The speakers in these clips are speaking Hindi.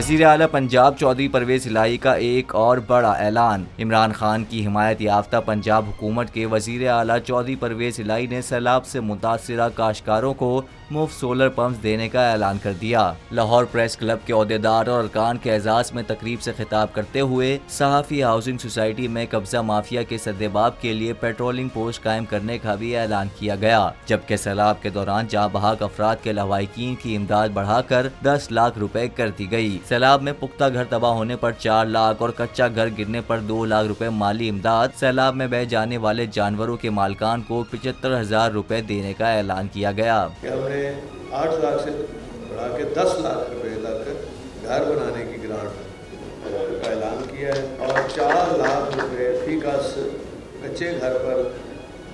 वज़ीर आला पंजाब चौधरी परवेज इलाही का एक और बड़ा ऐलान। इमरान खान की हिमायत याफ्ता पंजाब हुकूमत के वज़ीर आला चौधरी परवेज इलाही ने सैलाब से मुतासिरा काश्तकारों को मुफ्त सोलर पंप्स देने का ऐलान कर दिया। लाहौर प्रेस क्लब के ओहदेदार और अरकान के एजाज में तकरीब से खिताब करते हुए सहाफ़ी हाउसिंग सोसाइटी में कब्जा माफिया के सद्देबाब के लिए पेट्रोलिंग पोस्ट कायम करने का भी ऐलान किया गया, जबकि सैलाब के दौरान जाँ बहक अफराद के लवाहिकीन की इमदाद बढ़ाकर 10 लाख रुपए कर दी गई। सैलाब में पुख्ता घर तबाह होने पर 4 लाख और कच्चा घर गिरने पर 2 लाख रुपए माली इमदाद, सैलाब में बह जाने वाले जानवरों के मालकान को 75,000 रुपए देने का ऐलान किया गया। 8 लाख से बढ़ा के 10 लाख रुपए तक घर बनाने की ग्रांट का ऐलान किया है और 4 लाख रुपए फी कस कच्चे घर पर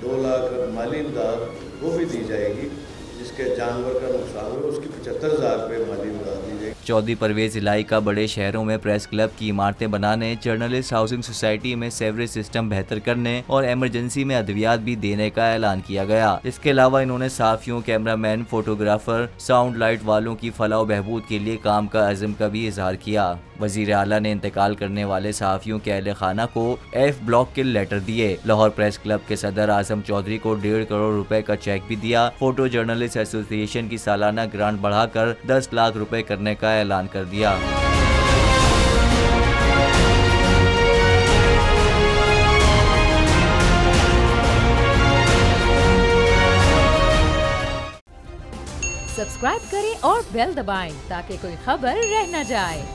2 लाख माली इमदाद वो भी दी जाएगी, जिसके जानवर का नुकसान हो उसकी 75,000 रुपये माली इमदाद दी जाएगी। चौधरी परवेज इलाही का बड़े शहरों में प्रेस क्लब की इमारतें बनाने, जर्नलिस्ट हाउसिंग सोसाइटी में सेवरेज सिस्टम बेहतर करने और इमरजेंसी में अद्वियात भी देने का ऐलान किया गया। इसके अलावा इन्होंने साफियों, कैमरामैन, फोटोग्राफर, साउंड लाइट वालों की फलाह बहबूद के लिए काम का अज़म का भी इजहार किया। वज़ीर आला ने इंतकाल करने वाले सहाफ़ियों के अहले खाना को F ब्लॉक के लेटर दिए। लाहौर प्रेस क्लब के सदर आजम चौधरी को 1.5 करोड़ रुपए का चेक भी दिया। फोटो जर्नलिस्ट एसोसिएशन की सालाना ग्रांट बढ़ाकर 10 लाख रुपए करने का ऐलान कर दिया। सब्सक्राइब करें और बेल दबाएं ताकि कोई खबर रह न जाए।